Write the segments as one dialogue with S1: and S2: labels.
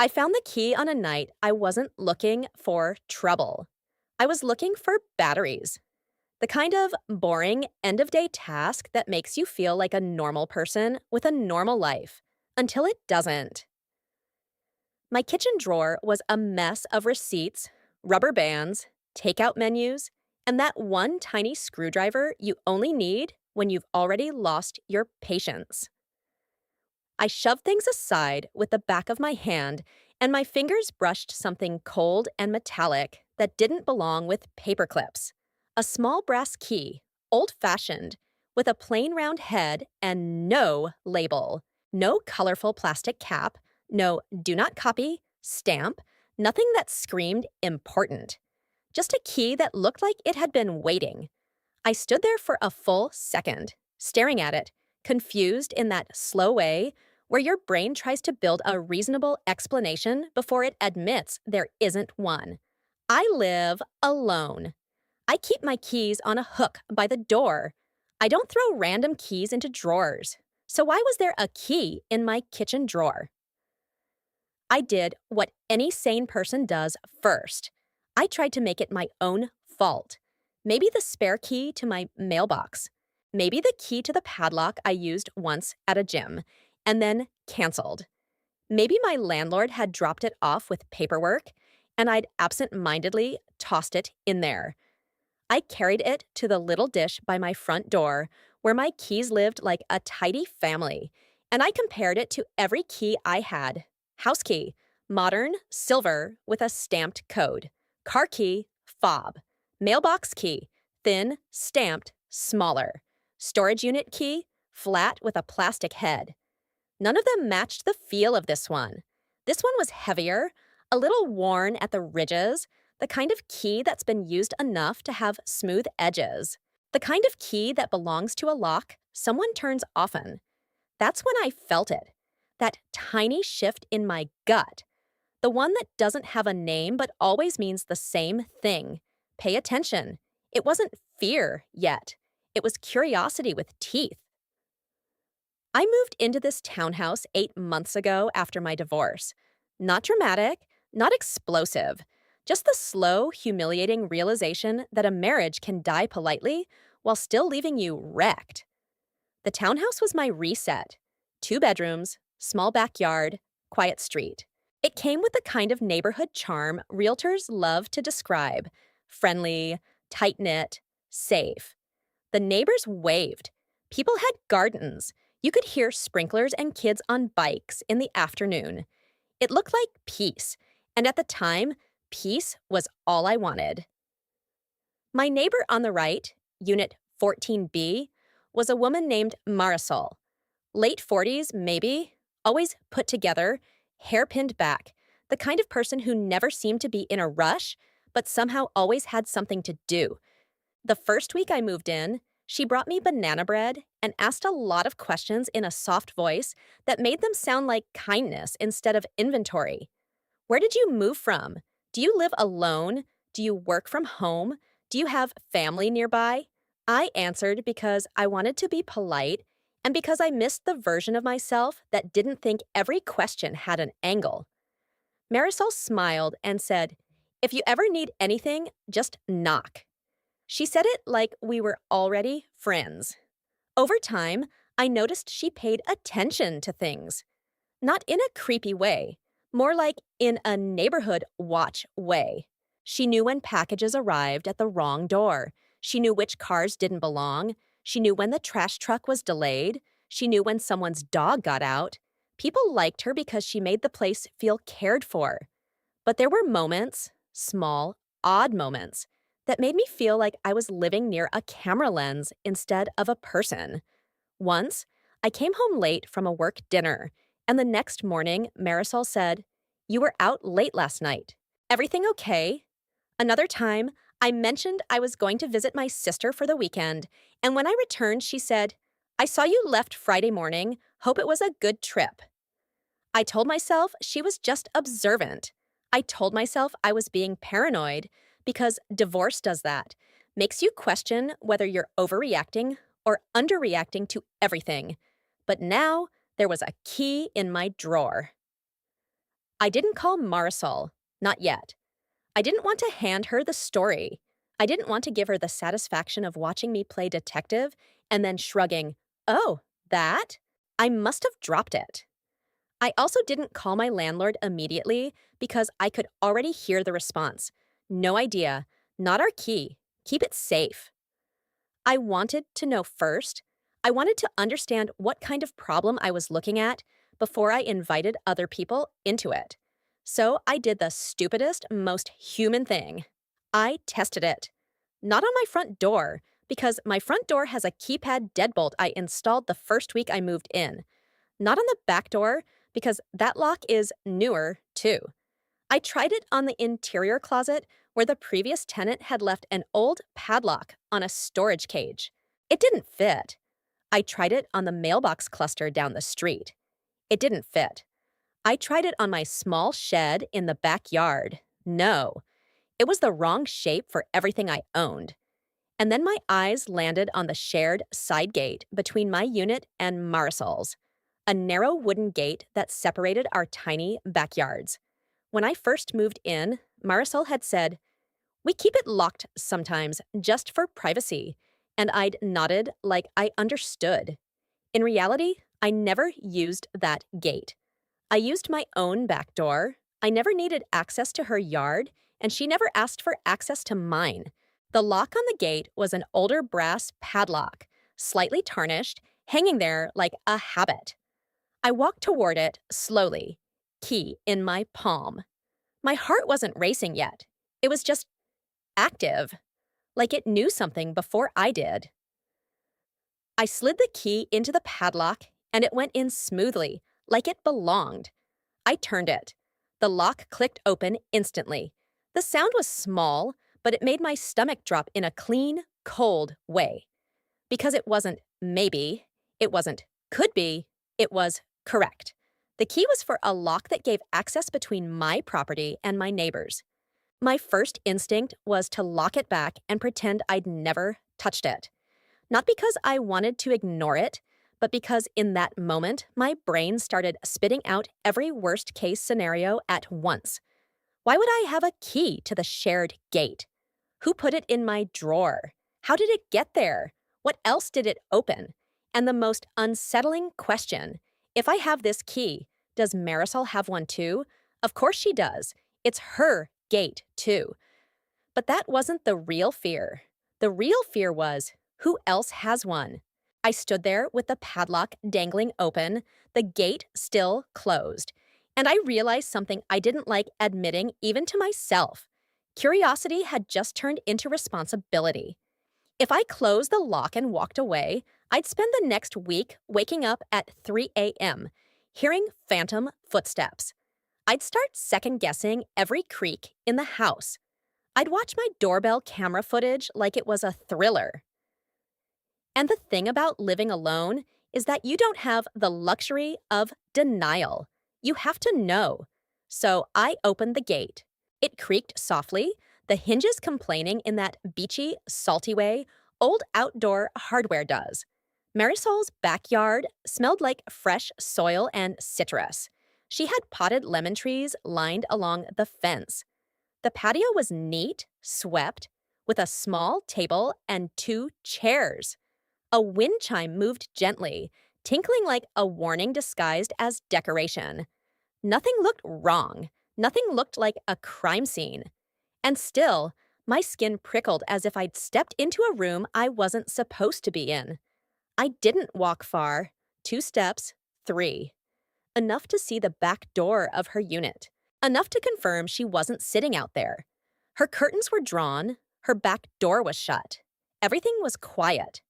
S1: I found the key on a night I wasn't looking for trouble. I was looking for batteries. The kind of boring end of day task that makes you feel like a normal person with a normal life until it doesn't. My kitchen drawer was a mess of receipts, rubber bands, takeout menus, and that one tiny screwdriver you only need when you've already lost your patience. I shoved things aside with the back of my hand, and my fingers brushed something cold and metallic that didn't belong with paper clips. A small brass key, old fashioned, with a plain round head and no label. No colorful plastic cap, no do not copy, stamp, nothing that screamed important. Just a key that looked like it had been waiting. I stood there for a full second, staring at it, confused in that slow way where your brain tries to build a reasonable explanation before it admits there isn't one. I live alone. I keep my keys on a hook by the door. I don't throw random keys into drawers. So why was there a key in my kitchen drawer? I did what any sane person does first. I tried to make it my own fault. Maybe the spare key to my mailbox. Maybe the key to the padlock I used once at a gym and then canceled. Maybe my landlord had dropped it off with paperwork and I'd absent-mindedly tossed it in there. I carried it to the little dish by my front door where my keys lived like a tidy family, and I compared it to every key I had. House key, modern, silver, with a stamped code. Car key, fob. Mailbox key, thin, stamped, smaller. Storage unit key, flat with a plastic head. None of them matched the feel of this one. This one was heavier, a little worn at the ridges, the kind of key that's been used enough to have smooth edges. The kind of key that belongs to a lock someone turns often. That's when I felt it. That tiny shift in my gut. The one that doesn't have a name but always means the same thing. Pay attention. It wasn't fear yet. It was curiosity with teeth. I moved into this townhouse 8 months ago after my divorce. Not dramatic, not explosive, just the slow, humiliating realization that a marriage can die politely while still leaving you wrecked. The townhouse was my reset. 2 bedrooms, small backyard, quiet street. It came with the kind of neighborhood charm realtors love to describe: friendly, tight-knit, safe. The neighbors waved. People had gardens. You could hear sprinklers and kids on bikes in the afternoon. It looked like peace, and at the time, peace was all I wanted. My neighbor on the right, Unit 14B, was a woman named Marisol. Late 40s, maybe, always put together, hair pinned back, the kind of person who never seemed to be in a rush, but somehow always had something to do. The first week I moved in, she brought me banana bread and asked a lot of questions in a soft voice that made them sound like kindness instead of inventory. Where did you move from? Do you live alone? Do you work from home? Do you have family nearby? I answered because I wanted to be polite and because I missed the version of myself that didn't think every question had an angle. Marisol smiled and said, "If you ever need anything, just knock." She said it like we were already friends. Over time, I noticed she paid attention to things. Not in a creepy way, more like in a neighborhood watch way. She knew when packages arrived at the wrong door. She knew which cars didn't belong. She knew when the trash truck was delayed. She knew when someone's dog got out. People liked her because she made the place feel cared for. But there were moments, small, odd moments, that made me feel like I was living near a camera lens instead of a person. Once, I came home late from a work dinner, and the next morning, Marisol said, "You were out late last night. Everything okay?" Another time, I mentioned I was going to visit my sister for the weekend, and when I returned, she said, "I saw you left Friday morning. Hope it was a good trip." I told myself she was just observant. I told myself I was being paranoid because divorce does that. Makes you question whether you're overreacting or underreacting to everything. But now there was a key in my drawer. I didn't call Marisol. Not yet. I didn't want to hand her the story. I didn't want to give her the satisfaction of watching me play detective and then shrugging, "Oh, that?" I must have dropped it. I also didn't call my landlord immediately because I could already hear the response. "No idea. Not our key. Keep it safe." I wanted to know first. I wanted to understand what kind of problem I was looking at before I invited other people into it. So I did the stupidest, most human thing. I tested it. Not on my front door, because my front door has a keypad deadbolt I installed the first week I moved in. Not on the back door, because that lock is newer, too. I tried it on the interior closet where the previous tenant had left an old padlock on a storage cage. It didn't fit. I tried it on the mailbox cluster down the street. It didn't fit. I tried it on my small shed in the backyard. No, it was the wrong shape for everything I owned. And then my eyes landed on the shared side gate between my unit and Marisol's, a narrow wooden gate that separated our tiny backyards. When I first moved in, Marisol had said, "We keep it locked sometimes, just for privacy," and I'd nodded like I understood. In reality, I never used that gate. I used my own back door. I never needed access to her yard, and she never asked for access to mine. The lock on the gate was an older brass padlock, slightly tarnished, hanging there like a habit. I walked toward it slowly, key in my palm. My heart wasn't racing yet. It was just active, like it knew something before I did. I slid the key into the padlock, and it went in smoothly, like it belonged. I turned it. The lock clicked open instantly. The sound was small, but it made my stomach drop in a clean, cold way. Because it wasn't maybe, it wasn't could be, it was correct. The key was for a lock that gave access between my property and my neighbor's. My first instinct was to lock it back and pretend I'd never touched it. Not because I wanted to ignore it, but because in that moment, my brain started spitting out every worst case scenario at once. Why would I have a key to the shared gate? Who put it in my drawer? How did it get there? What else did it open? And the most unsettling question, if I have this key, does Marisol have one too? Of course she does. It's her gate too. But that wasn't the real fear. The real fear was, who else has one? I stood there with the padlock dangling open, the gate still closed, and I realized something I didn't like admitting even to myself. Curiosity had just turned into responsibility. If I closed the lock and walked away, I'd spend the next week waking up at 3 a.m., hearing phantom footsteps. I'd start second-guessing every creak in the house. I'd watch my doorbell camera footage like it was a thriller. And the thing about living alone is that you don't have the luxury of denial. You have to know. So I opened the gate. It creaked softly, the hinges complaining in that beachy, salty way old outdoor hardware does. Marisol's backyard smelled like fresh soil and citrus. She had potted lemon trees lined along the fence. The patio was neat, swept, with a small table and 2 chairs. A wind chime moved gently, tinkling like a warning disguised as decoration. Nothing looked wrong. Nothing looked like a crime scene. And still, my skin prickled as if I'd stepped into a room I wasn't supposed to be in. I didn't walk far. 2 steps, 3. Enough to see the back door of her unit. Enough to confirm she wasn't sitting out there. Her curtains were drawn. Her back door was shut. Everything was quiet.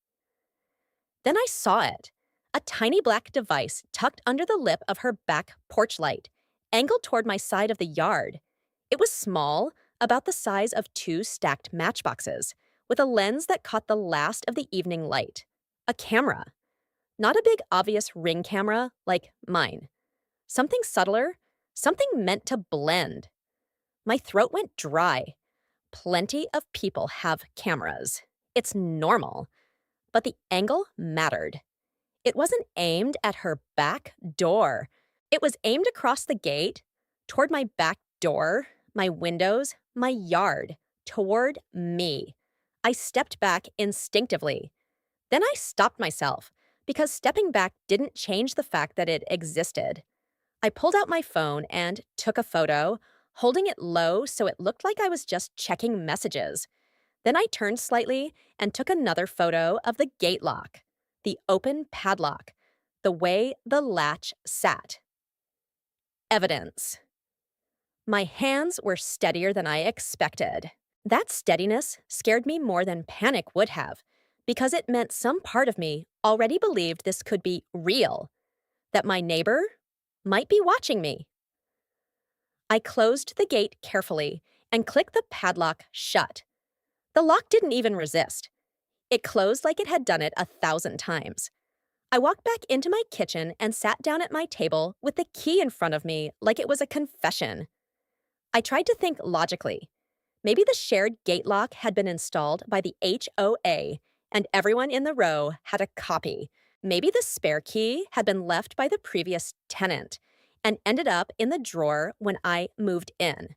S1: Then I saw it. A tiny black device tucked under the lip of her back porch light, angled toward my side of the yard. It was small, about the size of 2 stacked matchboxes, with a lens that caught the last of the evening light. A camera. Not a big, obvious ring camera like mine. Something subtler, something meant to blend. My throat went dry. Plenty of people have cameras. It's normal. But the angle mattered. It wasn't aimed at her back door. It was aimed across the gate, toward my back door, my windows, my yard, toward me. I stepped back instinctively. Then I stopped myself because stepping back didn't change the fact that it existed. I pulled out my phone and took a photo, holding it low so it looked like I was just checking messages. Then I turned slightly and took another photo of the gate lock, the open padlock, the way the latch sat. Evidence. My hands were steadier than I expected. That steadiness scared me more than panic would have, because it meant some part of me already believed this could be real, that my neighbor might be watching me. I closed the gate carefully and clicked the padlock shut. The lock didn't even resist. It closed like it had done it 1,000 times. I walked back into my kitchen and sat down at my table with the key in front of me like it was a confession. I tried to think logically. Maybe the shared gate lock had been installed by the HOA and everyone in the row had a copy. Maybe the spare key had been left by the previous tenant and ended up in the drawer when I moved in.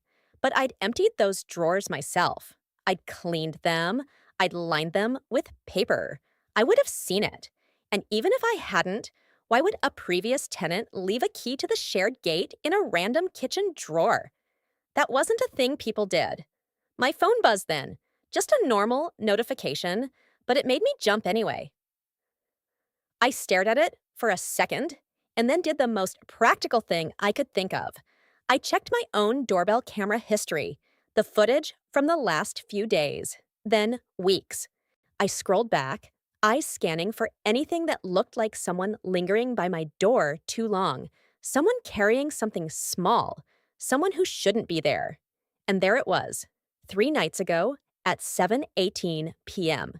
S1: But I'd emptied those drawers myself. I'd cleaned them. I'd lined them with paper. I would have seen it. And even if I hadn't, why would a previous tenant leave a key to the shared gate in a random kitchen drawer? That wasn't a thing people did. My phone buzzed then, just a normal notification, but it made me jump anyway. I stared at it for a second and then did the most practical thing I could think of. I checked my own doorbell camera history, the footage from the last few days, then weeks. I scrolled back, eyes scanning for anything that looked like someone lingering by my door too long, someone carrying something small, someone who shouldn't be there. And there it was, 3 nights ago at 7:18 p.m.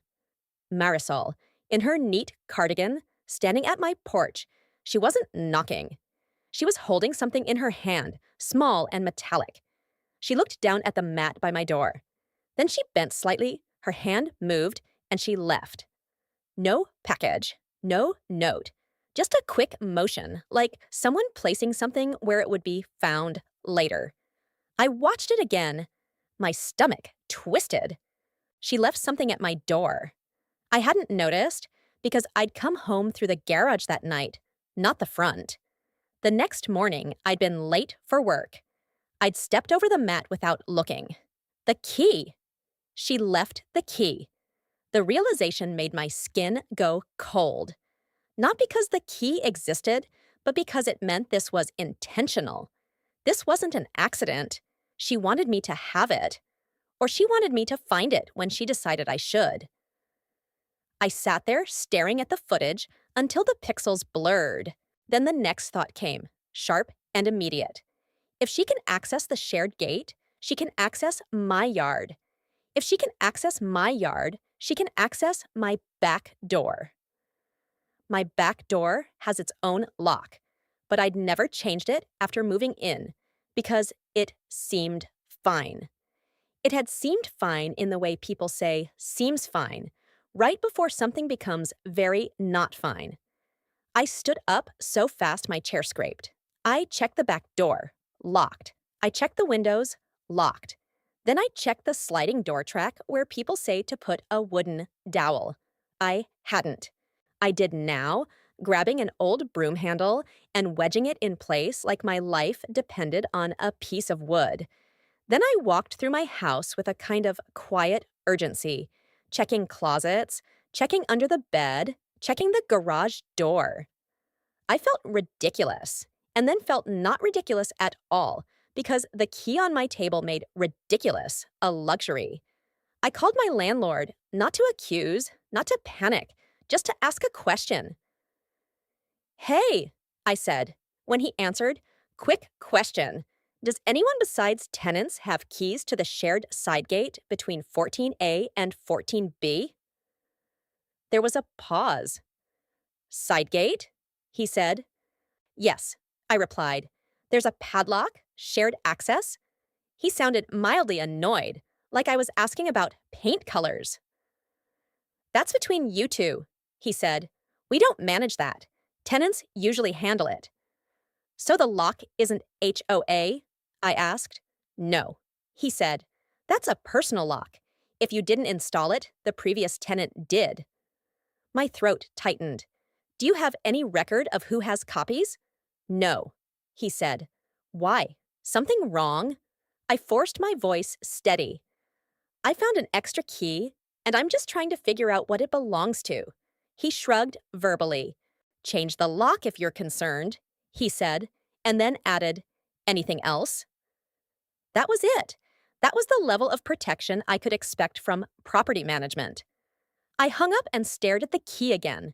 S1: Marisol, in her neat cardigan, standing at my porch. She wasn't knocking. She was holding something in her hand, small and metallic. She looked down at the mat by my door. Then she bent slightly, her hand moved, and she left. No package, no note, just a quick motion, like someone placing something where it would be found later. I watched it again. My stomach twisted. She left something at my door. I hadn't noticed because I'd come home through the garage that night, not the front. The next morning, I'd been late for work. I'd stepped over the mat without looking. The key. She left the key. The realization made my skin go cold. Not because the key existed, but because it meant this was intentional. This wasn't an accident. She wanted me to have it. Or she wanted me to find it when she decided I should. I sat there staring at the footage until the pixels blurred. Then the next thought came, sharp and immediate. If she can access the shared gate, she can access my yard. If she can access my yard, she can access my back door. My back door has its own lock, but I'd never changed it after moving in because it seemed fine. It had seemed fine in the way people say seems fine, right before something becomes very not fine. I stood up so fast my chair scraped. I checked the back door, locked. I checked the windows, locked. Then I checked the sliding door track where people say to put a wooden dowel. I hadn't. I did now, grabbing an old broom handle and wedging it in place like my life depended on a piece of wood. Then I walked through my house with a kind of quiet urgency, checking closets, checking under the bed, checking the garage door. I felt ridiculous, and then felt not ridiculous at all, because the key on my table made ridiculous a luxury. I called my landlord, not to accuse, not to panic, just to ask a question. "Hey," I said, when he answered, "Quick question. Does anyone besides tenants have keys to the shared side gate between 14A and 14B? There was a pause. "Side gate?" he said. "Yes," I replied. "There's a padlock, shared access." He sounded mildly annoyed, like I was asking about paint colors. "That's between you two," he said. "We don't manage that. Tenants usually handle it." "So the lock isn't HOA, I asked. No. He said, that's a personal lock. If you didn't install it, the previous tenant did. My throat tightened. Do you have any record of who has copies? No. He said. Why? Something wrong? I forced my voice steady. I found an extra key, and I'm just trying to figure out what it belongs to. He shrugged verbally. Change the lock if you're concerned, he said, and then added, anything else? That was it. That was the level of protection I could expect from property management. I hung up and stared at the key again.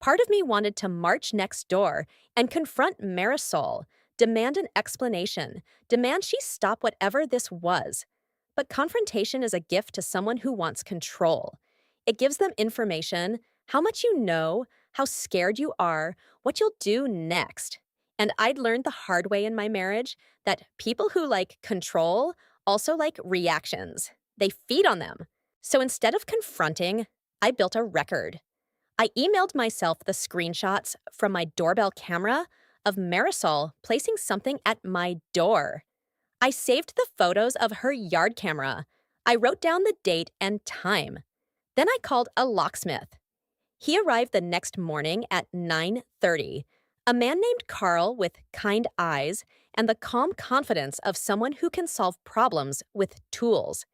S1: Part of me wanted to march next door and confront Marisol, demand an explanation, demand she stop whatever this was. But confrontation is a gift to someone who wants control. It gives them information, how much you know, how scared you are, what you'll do next. And I'd learned the hard way in my marriage that people who like control also like reactions. They feed on them. So instead of confronting, I built a record. I emailed myself the screenshots from my doorbell camera of Marisol placing something at my door. I saved the photos of her yard camera. I wrote down the date and time. Then I called a locksmith. He arrived the next morning at 9:30. A man named Carl with kind eyes and the calm confidence of someone who can solve problems with tools.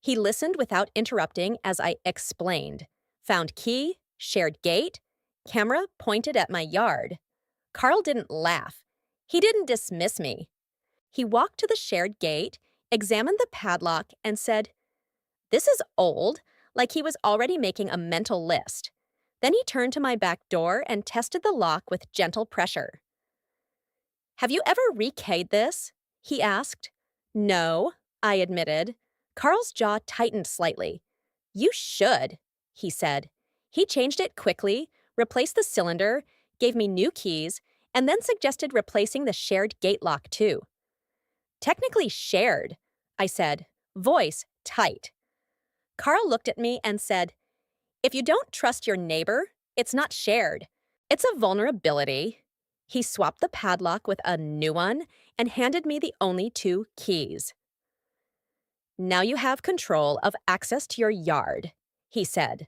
S1: He listened without interrupting as I explained. Found key, shared gate, camera pointed at my yard. Carl didn't laugh. He didn't dismiss me. He walked to the shared gate, examined the padlock, and said, this is old, like he was already making a mental list. Then he turned to my back door and tested the lock with gentle pressure. Have you ever rekeyed this? He asked. No, I admitted. Carl's jaw tightened slightly. You should, he said. He changed it quickly, replaced the cylinder, gave me new keys, and then suggested replacing the shared gate lock too. Technically shared, I said, voice tight. Carl looked at me and said, if you don't trust your neighbor, it's not shared. It's a vulnerability. He swapped the padlock with a new one and handed me the only 2 keys. Now you have control of access to your yard, he said.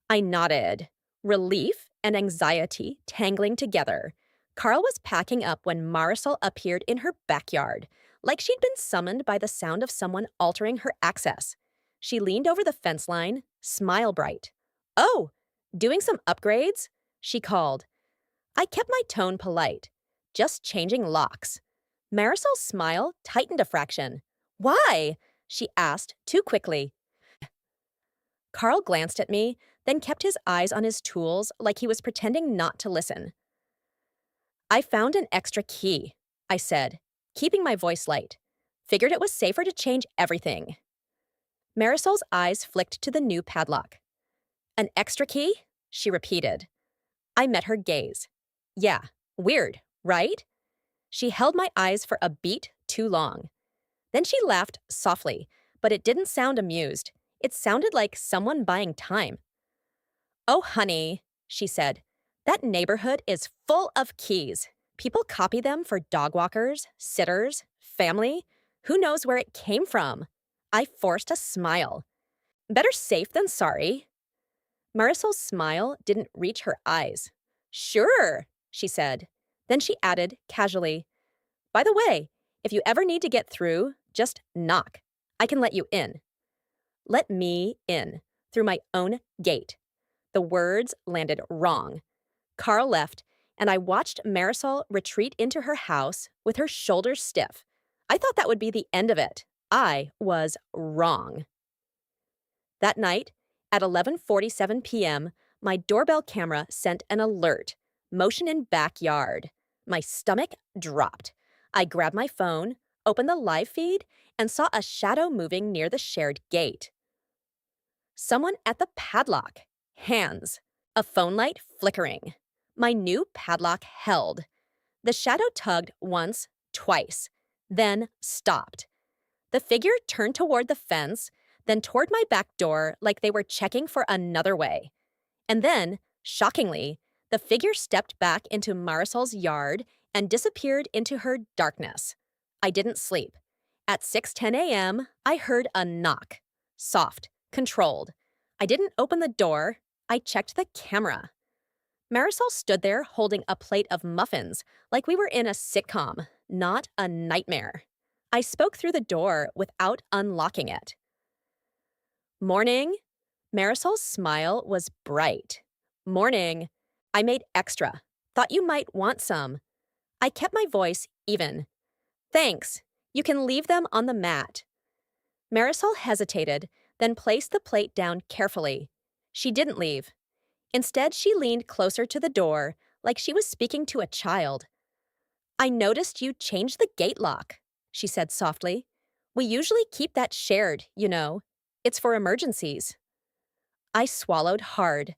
S1: I nodded, relief and anxiety tangling together. Carl was packing up when Marisol appeared in her backyard, like she'd been summoned by the sound of someone altering her access. She leaned over the fence line, smile bright. Oh, doing some upgrades? She called. I kept my tone polite. Just changing locks. Marisol's smile tightened a fraction. Why? She asked too quickly. Carl glanced at me, then kept his eyes on his tools like he was pretending not to listen. I found an extra key, I said, keeping my voice light. Figured it was safer to change everything. Marisol's eyes flicked to the new padlock. An extra key? She repeated. I met her gaze. Yeah, weird, right? She held my eyes for a beat too long. Then she laughed softly, but it didn't sound amused. It sounded like someone buying time. Oh, honey, she said, that neighborhood is full of keys. People copy them for dog walkers, sitters, family. Who knows where it came from? I forced a smile. Better safe than sorry. Marisol's smile didn't reach her eyes. Sure, she said. Then she added casually, by the way, if you ever need to get through, just knock. I can let you in. Let me in, through my own gate. The words landed wrong. Carl left, and I watched Marisol retreat into her house with her shoulders stiff. I thought that would be the end of it. I was wrong. That night, at 11:47 p.m., my doorbell camera sent an alert. Motion in backyard. My stomach dropped. I grabbed my phone, opened the live feed, and saw a shadow moving near the shared gate. Someone at the padlock. Hands. A phone light flickering. My new padlock held. The shadow tugged once, twice, then stopped. The figure turned toward the fence, then toward my back door like they were checking for another way. And then, shockingly, the figure stepped back into Marisol's yard and disappeared into her darkness. I didn't sleep. At 6:10 a.m., I heard a knock. Soft, controlled. I didn't open the door. I checked the camera. Marisol stood there holding a plate of muffins like we were in a sitcom, not a nightmare. I spoke through the door without unlocking it. Morning. Marisol's smile was bright. Morning. I made extra. Thought you might want some. I kept my voice even. Thanks. You can leave them on the mat. Marisol hesitated, then placed the plate down carefully. She didn't leave. Instead, she leaned closer to the door, like she was speaking to a child. I noticed you changed the gate lock, she said softly. We usually keep that shared, you know. It's for emergencies. I swallowed hard.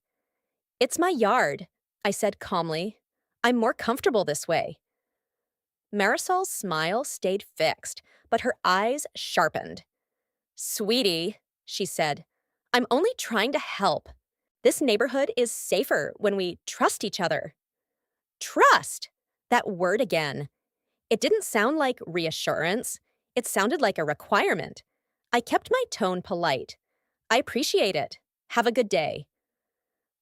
S1: It's my yard, I said calmly. I'm more comfortable this way. Marisol's smile stayed fixed, but her eyes sharpened. Sweetie, she said, I'm only trying to help. This neighborhood is safer when we trust each other. Trust! That word again. It didn't sound like reassurance. It sounded like a requirement. I kept my tone polite. I appreciate it. Have a good day.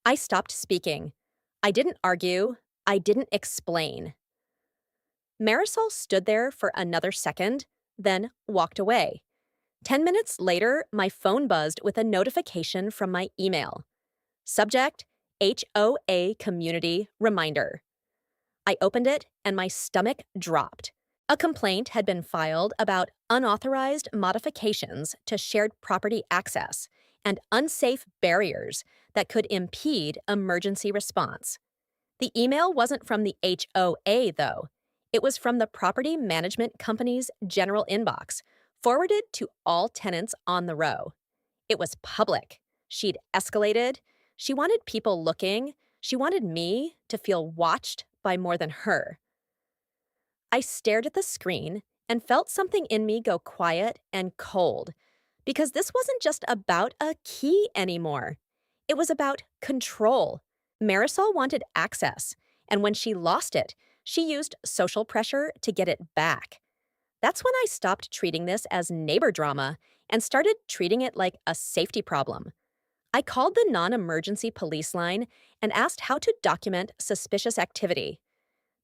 S1: I stopped speaking. I didn't argue. I didn't explain. Marisol stood there for another second, then walked away. 10 minutes later, my phone buzzed with a notification from my email. Subject, HOA Community Reminder. I opened it and my stomach dropped. A complaint had been filed about unauthorized modifications to shared property access and unsafe barriers that could impede emergency response. The email wasn't from the HOA, though. It was from the property management company's general inbox, forwarded to all tenants on the row. It was public. She'd escalated. She wanted people looking. She wanted me to feel watched by more than her. I stared at the screen and felt something in me go quiet and cold, because this wasn't just about a key anymore. It was about control. Marisol wanted access, and when she lost it, she used social pressure to get it back. That's when I stopped treating this as neighbor drama and started treating it like a safety problem. I called the non-emergency police line and asked how to document suspicious activity.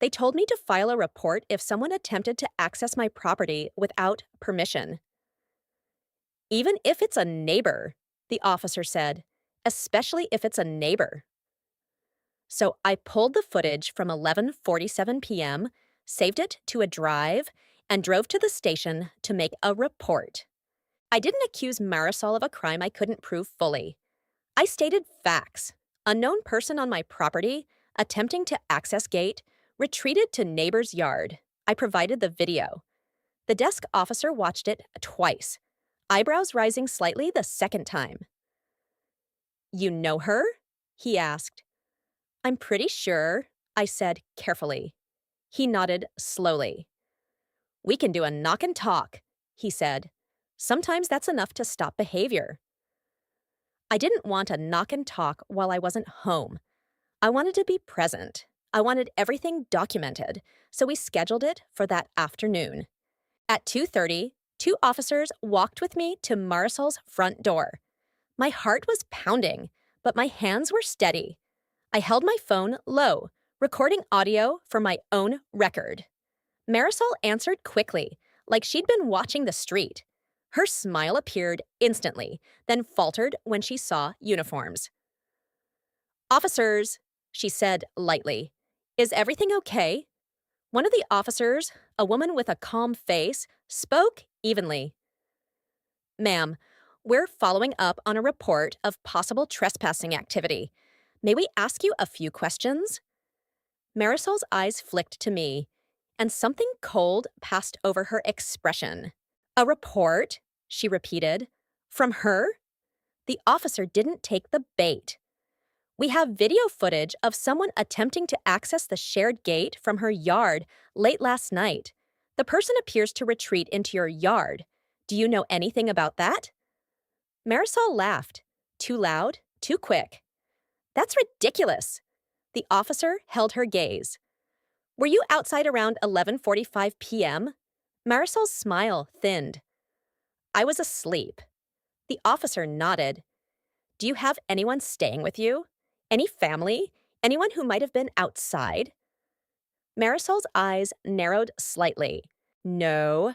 S1: They told me to file a report if someone attempted to access my property without permission. Even if it's a neighbor, the officer said, especially if it's a neighbor. So I pulled the footage from 11:47 p.m., saved it to a drive, and drove to the station to make a report. I didn't accuse Marisol of a crime I couldn't prove fully. I stated facts. Unknown person on my property, attempting to access gate, retreated to neighbor's yard. I provided the video. The desk officer watched it twice, eyebrows rising slightly the second time. You know her? He asked. I'm pretty sure, I said carefully. He nodded slowly. We can do a knock and talk, he said. Sometimes that's enough to stop behavior. I didn't want a knock and talk while I wasn't home. I wanted to be present. I wanted everything documented, so we scheduled it for that afternoon. At 2:30, two officers walked with me to Marisol's front door. My heart was pounding, but my hands were steady. I held my phone low, recording audio for my own record. Marisol answered quickly, like she'd been watching the street. Her smile appeared instantly, then faltered when she saw uniforms. Officers, she said lightly. Is everything okay? One of the officers, a woman with a calm face, spoke evenly. Ma'am, we're following up on a report of possible trespassing activity. May we ask you a few questions? Marisol's eyes flicked to me, and something cold passed over her expression. A report, she repeated. From her? The officer didn't take the bait. We have video footage of someone attempting to access the shared gate from her yard late last night. The person appears to retreat into your yard. Do you know anything about that? Marisol laughed. Too loud, too quick. That's ridiculous. The officer held her gaze. Were you outside around 11:45 p.m.? Marisol's smile thinned. I was asleep. The officer nodded. Do you have anyone staying with you? Any family? Anyone who might have been outside? Marisol's eyes narrowed slightly. No.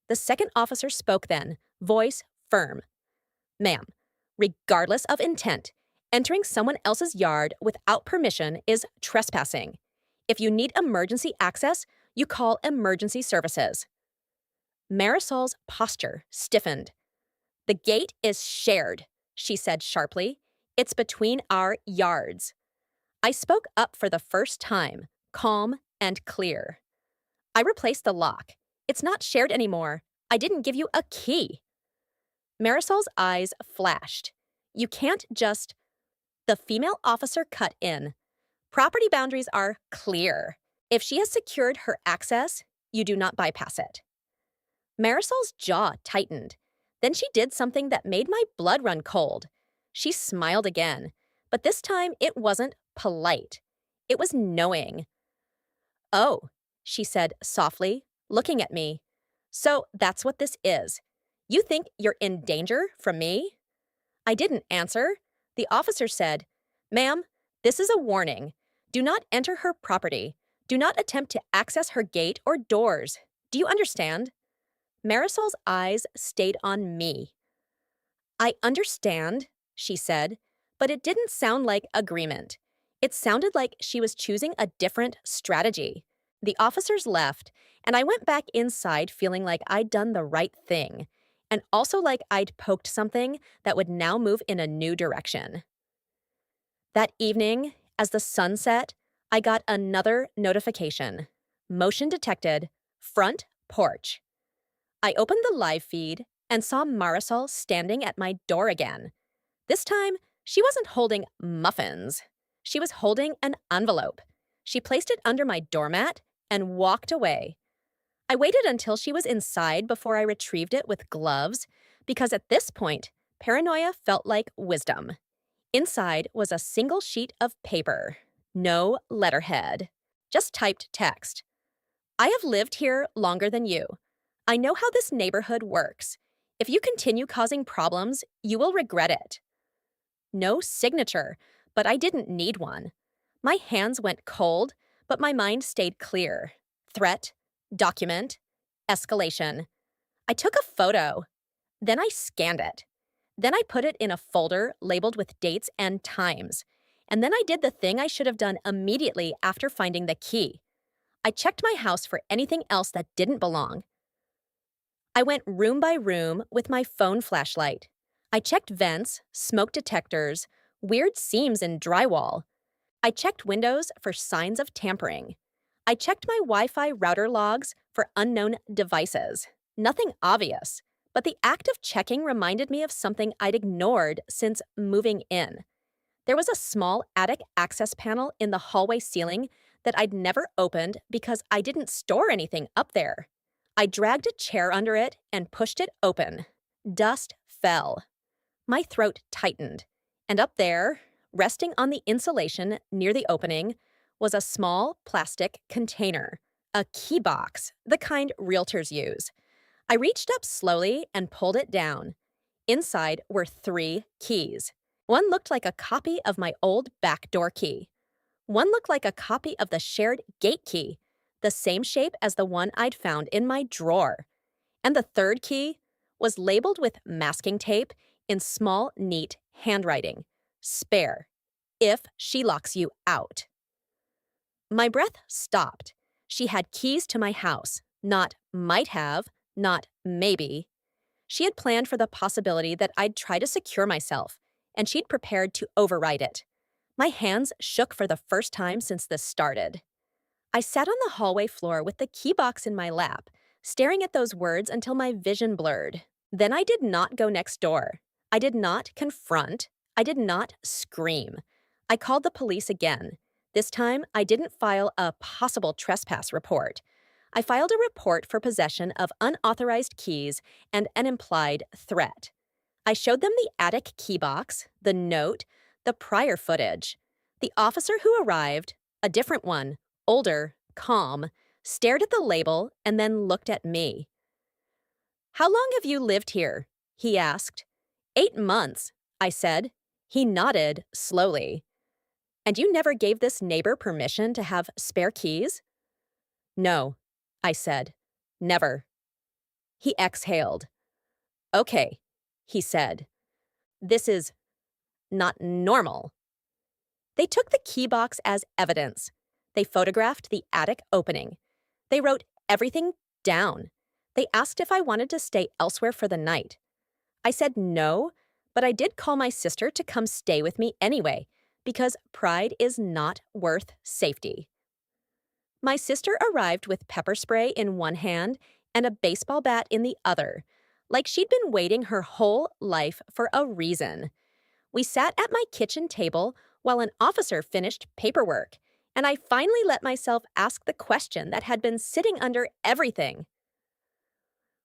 S1: The second officer spoke then, voice firm. Ma'am, regardless of intent, entering someone else's yard without permission is trespassing. If you need emergency access, you call emergency services. Marisol's posture stiffened. The gate is shared, she said sharply. It's between our yards. I spoke up for the first time, calm and clear. I replaced the lock. It's not shared anymore. I didn't give you a key. Marisol's eyes flashed. You can't just. The female officer cut in. Property boundaries are clear. If she has secured her access, you do not bypass it. Marisol's jaw tightened. Then she did something that made my blood run cold. She smiled again, but this time it wasn't polite. It was knowing. Oh, she said softly, looking at me. So that's what this is. You think you're in danger from me? I didn't answer. The officer said, Ma'am, this is a warning. Do not enter her property. Do not attempt to access her gate or doors. Do you understand? Marisol's eyes stayed on me. I understand, she said, but it didn't sound like agreement. It sounded like she was choosing a different strategy. The officers left, and I went back inside feeling like I'd done the right thing, and also like I'd poked something that would now move in a new direction. That evening, as the sun set, I got another notification. Motion detected, front porch. I opened the live feed and saw Marisol standing at my door again. This time, she wasn't holding muffins. She was holding an envelope. She placed it under my doormat and walked away. I waited until she was inside before I retrieved it with gloves, because at this point, paranoia felt like wisdom. Inside was a single sheet of paper. No letterhead. Just typed text. I have lived here longer than you. I know how this neighborhood works. If you continue causing problems, you will regret it. No signature, but I didn't need one. My hands went cold, but my mind stayed clear. Threat, document, escalation. I took a photo. Then I scanned it. Then I put it in a folder labeled with dates and times. And then I did the thing I should have done immediately after finding the key. I checked my house for anything else that didn't belong. I went room by room with my phone flashlight. I checked vents, smoke detectors, weird seams in drywall. I checked windows for signs of tampering. I checked my Wi-Fi router logs for unknown devices. Nothing obvious, but the act of checking reminded me of something I'd ignored since moving in. There was a small attic access panel in the hallway ceiling that I'd never opened because I didn't store anything up there. I dragged a chair under it and pushed it open. Dust fell. My throat tightened, and up there, resting on the insulation near the opening, was a small plastic container, a key box, the kind realtors use. I reached up slowly and pulled it down. Inside were 3 keys. One looked like a copy of my old back door key. One looked like a copy of the shared gate key, the same shape as the one I'd found in my drawer. And the 3rd key was labeled with masking tape in small, neat handwriting. Spare, if she locks you out. My breath stopped. She had keys to my house, not might have, not maybe. She had planned for the possibility that I'd try to secure myself, and she'd prepared to override it. My hands shook for the first time since this started. I sat on the hallway floor with the key box in my lap, staring at those words until my vision blurred. Then I did not go next door. I did not confront. I did not scream. I called the police again. This time, I didn't file a possible trespass report. I filed a report for possession of unauthorized keys and an implied threat. I showed them the attic key box, the note, the prior footage. The officer who arrived, a different one, older, calm, stared at the label and then looked at me. How long have you lived here? He asked. 8 months, I said. He nodded slowly. And you never gave this neighbor permission to have spare keys? No, I said. Never. He exhaled. Okay, he said. This is not normal. They took the key box as evidence. They photographed the attic opening. They wrote everything down. They asked if I wanted to stay elsewhere for the night. I said no, but I did call my sister to come stay with me anyway, because pride is not worth safety. My sister arrived with pepper spray in one hand and a baseball bat in the other, like she'd been waiting her whole life for a reason. We sat at my kitchen table while an officer finished paperwork, and I finally let myself ask the question that had been sitting under everything.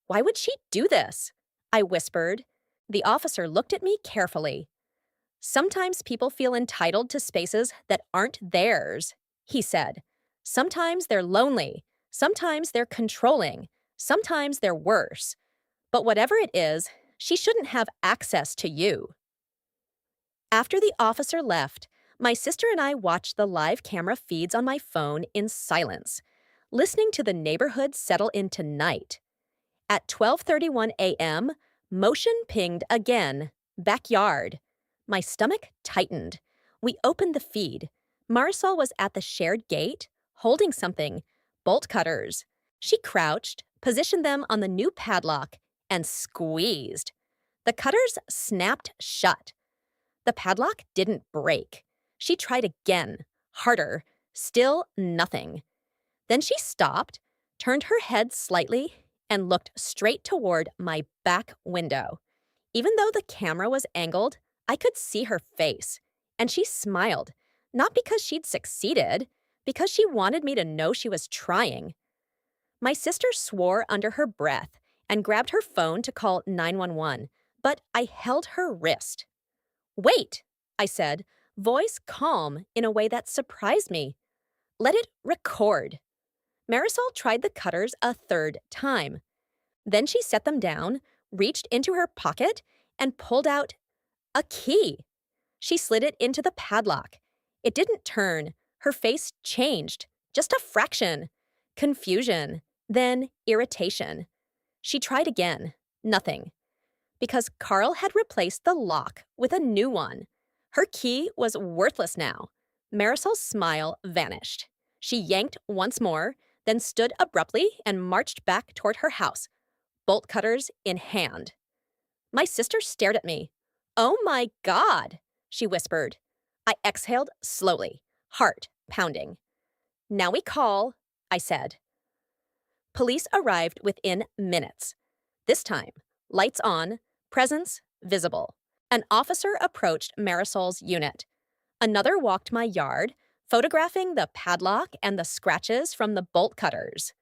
S1: Why would she do this? I whispered. The officer looked at me carefully. Sometimes people feel entitled to spaces that aren't theirs, he said. Sometimes they're lonely. Sometimes they're controlling. Sometimes they're worse. But whatever it is, she shouldn't have access to you. After the officer left, my sister and I watched the live camera feeds on my phone in silence, listening to the neighborhood settle into night. At 12:31 a.m., motion pinged again. Backyard. My stomach tightened. We opened the feed. Marisol was at the shared gate, holding something, bolt cutters. She crouched, positioned them on the new padlock, and squeezed. The cutters snapped shut. The padlock didn't break. She tried again, harder, still nothing. Then she stopped, turned her head slightly, and looked straight toward my back window. Even though the camera was angled, I could see her face, and she smiled, not because she'd succeeded, because she wanted me to know she was trying. My sister swore under her breath and grabbed her phone to call 911, but I held her wrist. Wait, I said, voice calm in a way that surprised me. Let it record. Marisol tried the cutters a third time. Then she set them down, reached into her pocket, and pulled out a key. She slid it into the padlock. It didn't turn. Her face changed, just a fraction. Confusion, then irritation. She tried again. Nothing. Because Carl had replaced the lock with a new one. Her key was worthless now. Marisol's smile vanished. She yanked once more, then stood abruptly and marched back toward her house, bolt cutters in hand. My sister stared at me. Oh my God, she whispered. I exhaled slowly, heart pounding. Now we call, I said. Police arrived within minutes. This time, lights on, presence visible. An officer approached Marisol's unit. Another walked my yard, photographing the padlock and the scratches from the bolt cutters.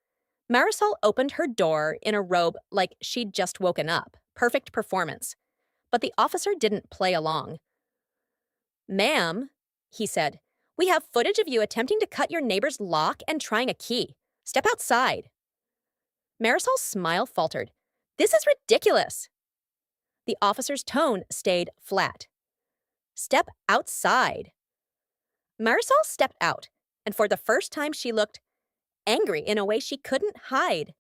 S1: Marisol opened her door in a robe like she'd just woken up. Perfect performance. But the officer didn't play along. Ma'am, he said, we have footage of you attempting to cut your neighbor's lock and trying a key. Step outside. Marisol's smile faltered. This is ridiculous. The officer's tone stayed flat. Step outside. Marisol stepped out, and for the first time she looked angry in a way she couldn't hide.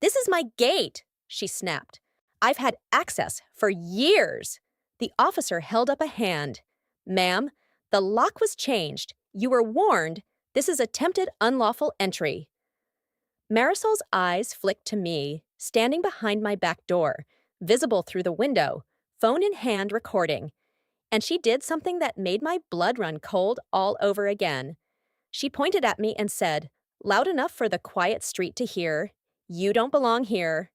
S1: This is my gate, she snapped. I've had access for years. The officer held up a hand. Ma'am, the lock was changed. You were warned. This is attempted unlawful entry. Marisol's eyes flicked to me, standing behind my back door, visible through the window, phone in hand recording. And she did something that made my blood run cold all over again. She pointed at me and said, loud enough for the quiet street to hear, you don't belong here.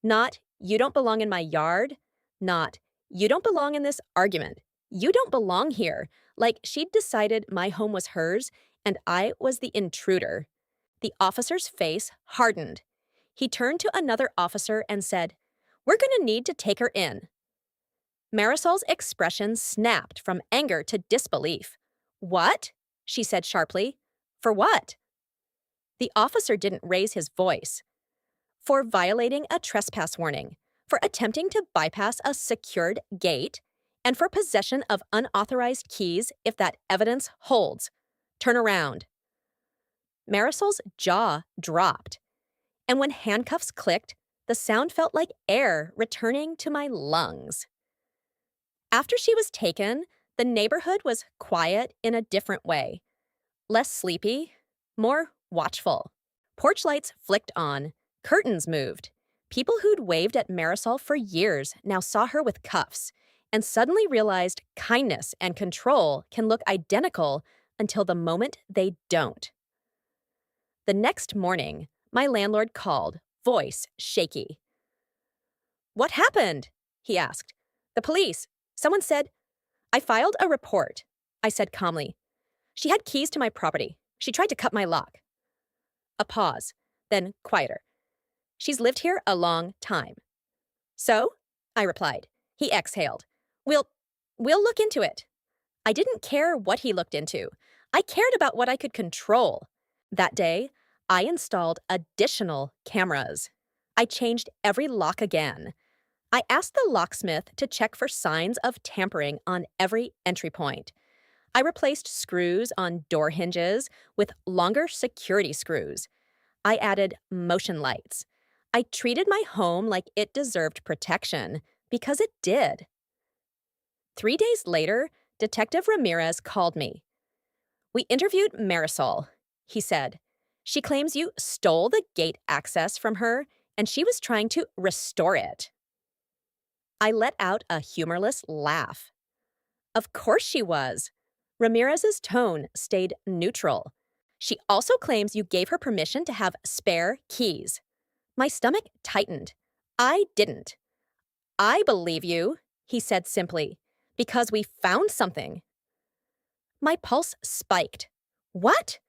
S1: Not, you don't belong in my yard. Not, you don't belong in this argument. You don't belong here. Like she'd decided my home was hers and I was the intruder. The officer's face hardened. He turned to another officer and said, we're going to need to take her in. Marisol's expression snapped from anger to disbelief. What? She said sharply. For what? The officer didn't raise his voice. for violating a trespass warning, for attempting to bypass a secured gate, and for possession of unauthorized keys if that evidence holds. Turn around. Marisol's jaw dropped, and when handcuffs clicked, the sound felt like air returning to my lungs. After she was taken, the neighborhood was quiet in a different way. Less sleepy, more watchful. Porch lights flicked on, curtains moved. People who'd waved at Marisol for years now saw her with cuffs and suddenly realized kindness and control can look identical until the moment they don't. The next morning, my landlord called, voice shaky. "What happened?" he asked. "The police. Someone said—" "I filed a report," I said calmly. "She had keys to my property. She tried to cut my lock." A pause, then quieter. "She's lived here a long time." "So?" I replied. He exhaled. We'll look into it." I didn't care what he looked into. I cared about what I could control. That day, I installed additional cameras. I changed every lock again. I asked the locksmith to check for signs of tampering on every entry point. I replaced screws on door hinges with longer security screws. I added motion lights. I treated my home like it deserved protection, because it did. 3 days later, Detective Ramirez called me. "We interviewed Marisol," he said. "She claims you stole the gate access from her, and she was trying to restore it." I let out a humorless laugh. Of course she was. Ramirez's tone stayed neutral. "She also claims you gave her permission to have spare keys." My stomach tightened. I didn't. "I believe you," he said simply, "because we found something." My pulse spiked. "What?"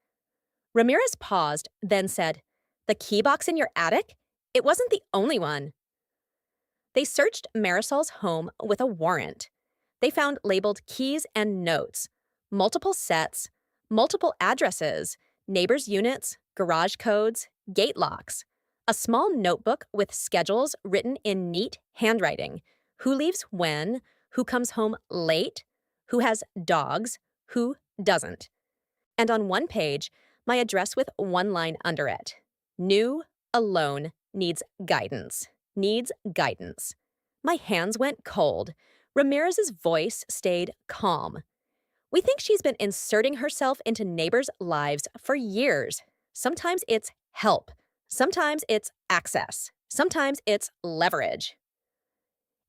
S1: Ramirez paused, then said, "The key box in your attic? It wasn't the only one." They searched Marisol's home with a warrant. They found labeled keys and notes, multiple sets, multiple addresses, neighbors' units, garage codes, gate locks, a small notebook with schedules written in neat handwriting. Who leaves when, who comes home late, who has dogs, who doesn't. And on one page, my address with one line under it. New, alone, needs guidance. Needs guidance. My hands went cold. Ramirez's voice stayed calm. "We think she's been inserting herself into neighbors' lives for years. Sometimes it's help. Sometimes it's access. Sometimes it's leverage."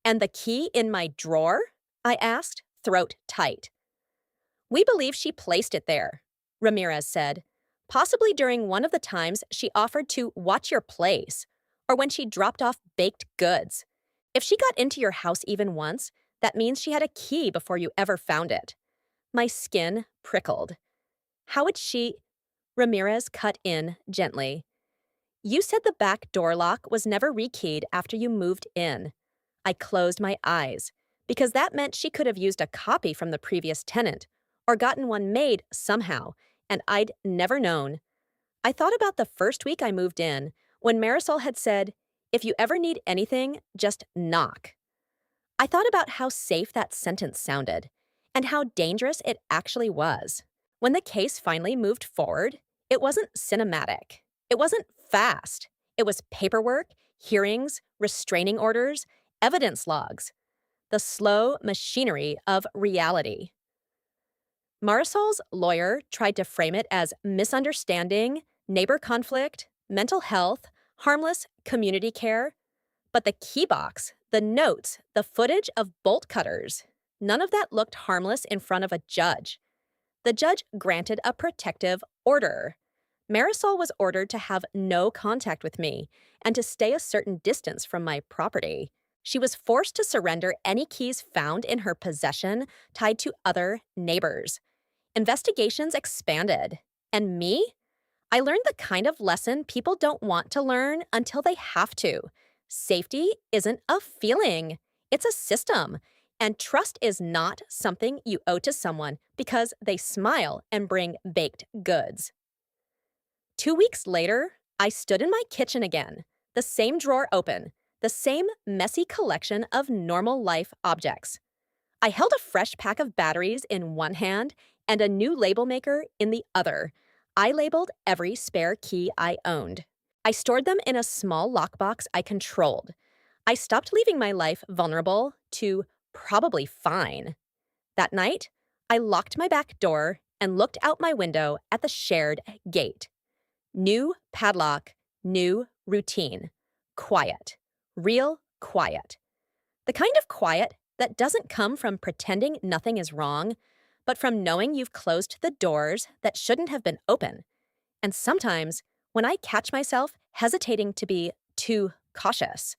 S1: "And the key in my drawer?" I asked, throat tight. "We believe she placed it there," Ramirez said, "possibly during one of the times she offered to watch your place, or when she dropped off baked goods. If she got into your house even once, that means she had a key before you ever found it." My skin prickled. "How would she—" Ramirez cut in gently. "You said the back door lock was never rekeyed after you moved in." I closed my eyes, because that meant she could have used a copy from the previous tenant, or gotten one made somehow, and I'd never known. I thought about the first week I moved in, when Marisol had said, "If you ever need anything, just knock." I thought about how safe that sentence sounded, and how dangerous it actually was. When the case finally moved forward, it wasn't cinematic. It wasn't fast. It was paperwork, hearings, restraining orders, evidence logs. The slow machinery of reality. Marisol's lawyer tried to frame it as misunderstanding, neighbor conflict, mental health, harmless community care. But the key box, the notes, the footage of bolt cutters, none of that looked harmless in front of a judge. The judge granted a protective order. Marisol was ordered to have no contact with me and to stay a certain distance from my property. She was forced to surrender any keys found in her possession tied to other neighbors. Investigations expanded. And me? I learned the kind of lesson people don't want to learn until they have to. Safety isn't a feeling. It's a system. And trust is not something you owe to someone because they smile and bring baked goods. 2 weeks later, I stood in my kitchen again, The same drawer open, the same messy collection of normal life objects. I held a fresh pack of batteries in one hand and a new label maker in the other. I labeled every spare key I owned. I stored them in a small lockbox I controlled. I stopped leaving my life vulnerable to probably fine. That night, I locked my back door and looked out my window at the shared gate. New padlock, new routine. Quiet. Real quiet. The kind of quiet that doesn't come from pretending nothing is wrong, but from knowing you've closed the doors that shouldn't have been open. And sometimes, when I catch myself hesitating to be too cautious,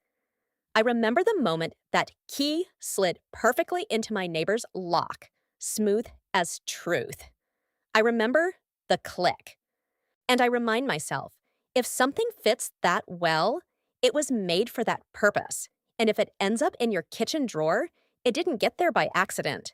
S1: I remember the moment that key slid perfectly into my neighbor's lock, smooth as truth. I remember the click. And I remind myself, if something fits that well, it was made for that purpose. And if it ends up in your kitchen drawer, it didn't get there by accident.